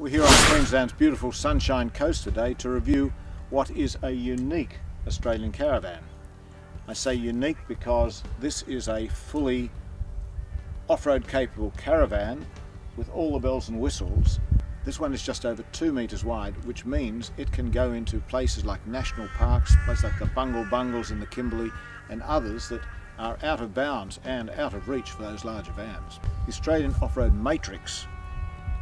We're here on Queensland's beautiful Sunshine Coast today to review what is a unique Australian caravan. I say unique because this is a fully off-road capable caravan with all the bells and whistles. This one is just over 2 metres wide, which means it can go into places like national parks, places like the Bungles in the Kimberley and others that are out of bounds and out of reach for those larger vans. The Australian off-road Matrix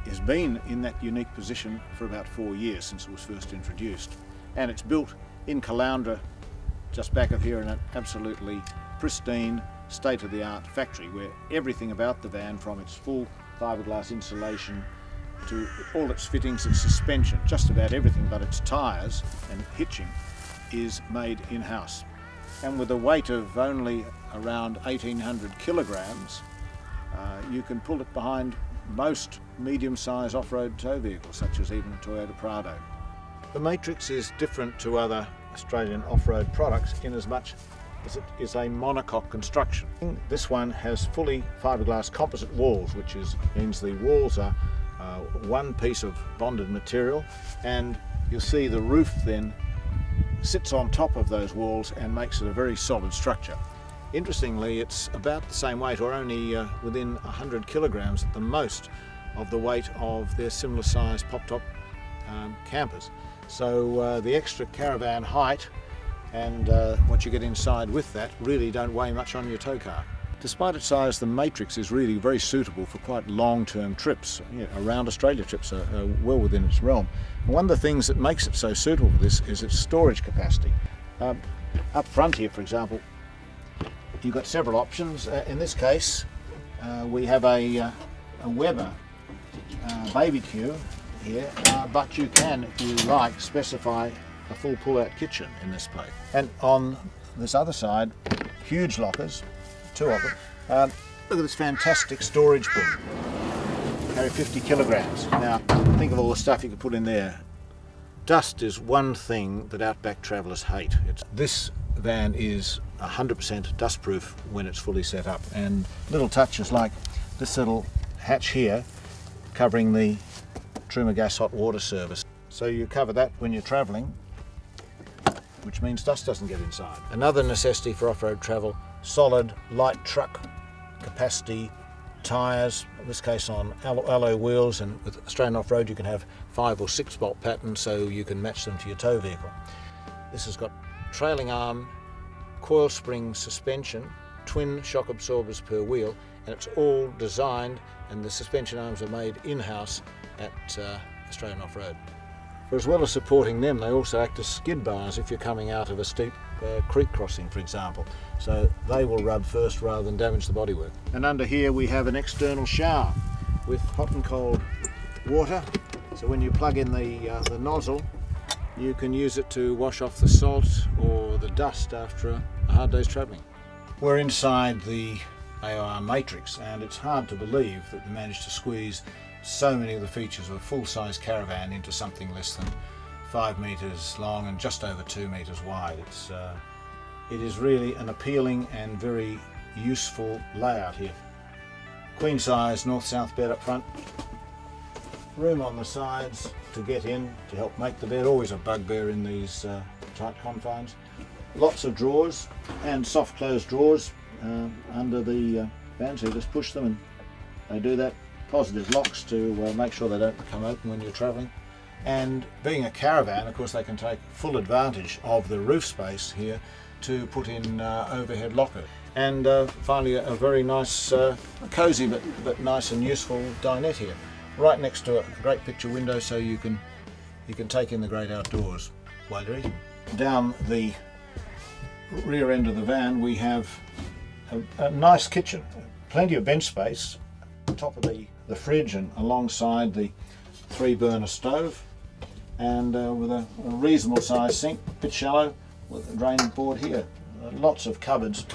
has been in that unique position for about 4 years since it was first introduced, and it's built in Caloundra, just back of here, in an absolutely pristine, state-of-the-art factory where everything about the van, from its full fiberglass insulation to all its fittings, its suspension, just about everything but its tyres and hitching, is made in-house. And with a weight of only around 1800 kilograms, you can pull it behind most medium-sized off-road tow vehicles, such as even a Toyota Prado. The Matrix is different to other Australian off-road products in as much as it is a monocoque construction. This one has fully fiberglass composite walls, which means the walls are one piece of bonded material, and you'll see the roof then sits on top of those walls and makes it a very solid structure. Interestingly, it's about the same weight, or only within 100 kilograms at the most, of the weight of their similar size pop-top campers. So the extra caravan height and what you get inside with that really don't weigh much on your tow car. Despite its size, the Matrix is really very suitable for quite long-term trips. Around Australia trips are well within its realm. And one of the things that makes it so suitable for this is its storage capacity. Up front here, for example, you've got several options. In this case, we have a Weber baby queue here, but you can, if you like, specify a full pull-out kitchen in this place. And on this other side, huge lockers, 2 of them. Look at this fantastic storage bin. Carry 50 kilograms. Now, think of all the stuff you could put in there. Dust is one thing that outback travellers hate. This van is 100% dust-proof when it's fully set up, and little touches like this little hatch here covering the Truma gas hot water service. So you cover that when you're travelling, which means dust doesn't get inside. Another necessity for off-road travel: solid light truck capacity tyres, in this case on alloy wheels, and with Australian off-road you can have 5 or 6 bolt patterns so you can match them to your tow vehicle. This has got trailing arm, coil spring suspension, twin shock absorbers per wheel, and it's all designed, and the suspension arms are made in-house at Australian Off-Road. But as well as supporting them, they also act as skid bars if you're coming out of a steep creek crossing, for example. So they will rub first rather than damage the bodywork. And under here we have an external shower with hot and cold water. So when you plug in the nozzle, you can use it to wash off the salt or the dust after a hard day's travelling. We're inside the AOR Matrix, and it's hard to believe that we managed to squeeze so many of the features of a full-size caravan into something less than 5 metres long and just over 2 metres wide. It is really an appealing and very useful layout here. Queen size north-south bed up front, room on the sides to get in to help make the bed, always a bugbear in these tight confines. Lots of drawers and soft closed drawers under the van, so you just push them and they do that. Positive locks to make sure they don't come open when you're travelling. And being a caravan, of course, they can take full advantage of the roof space here to put in overhead locker. And finally, a very nice, cosy but nice and useful dinette here, right next to a great picture window, so you can take in the great outdoors while you're eating. Down the rear end of the van, we have a nice kitchen, plenty of bench space, on top of the fridge and alongside the 3-burner stove, and with a reasonable sized sink, a bit shallow, with a draining board here. Lots of cupboards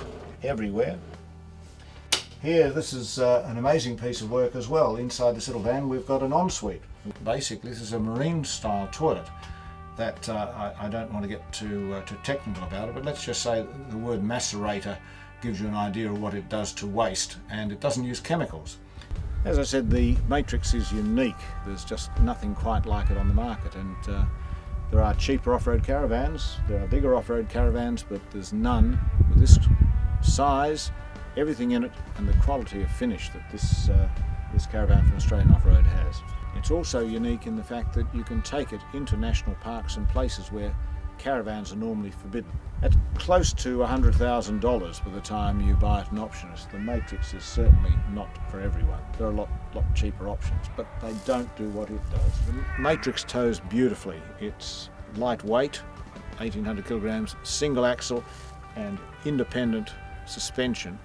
everywhere. Here, this is an amazing piece of work as well. Inside this little van we've got an ensuite. Basically this is a marine style toilet that I don't want to get too technical about it, but let's just say the word macerator gives you an idea of what it does to waste, and it doesn't use chemicals. As I said, the Matrix is unique. There's just nothing quite like it on the market, and there are cheaper off-road caravans, there are bigger off-road caravans, but there's none with this size, everything in it, and the quality of finish that this caravan from Australian Off-Road has. It's also unique in the fact that you can take it into national parks and places where caravans are normally forbidden. At close to $100,000 by the time you buy it an optionist, the Matrix is certainly not for everyone. There are a lot cheaper options, but they don't do what it does. The Matrix tows beautifully. It's lightweight, 1800 kilograms, single axle, and independent suspension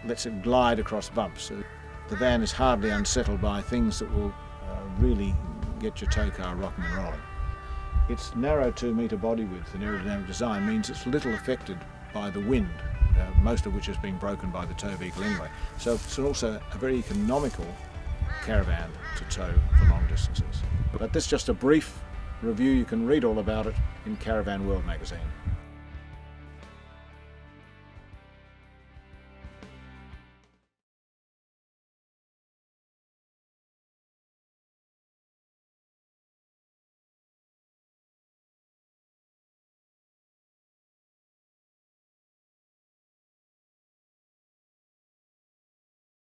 lets it glide across bumps. So the van is hardly unsettled by things that will really get your tow car rocking and rolling. Its narrow 2-metre body width and aerodynamic design means it's little affected by the wind, most of which has been broken by the tow vehicle anyway. So it's also a very economical caravan to tow for long distances. But that's just a brief review. You can read all about it in Caravan World magazine.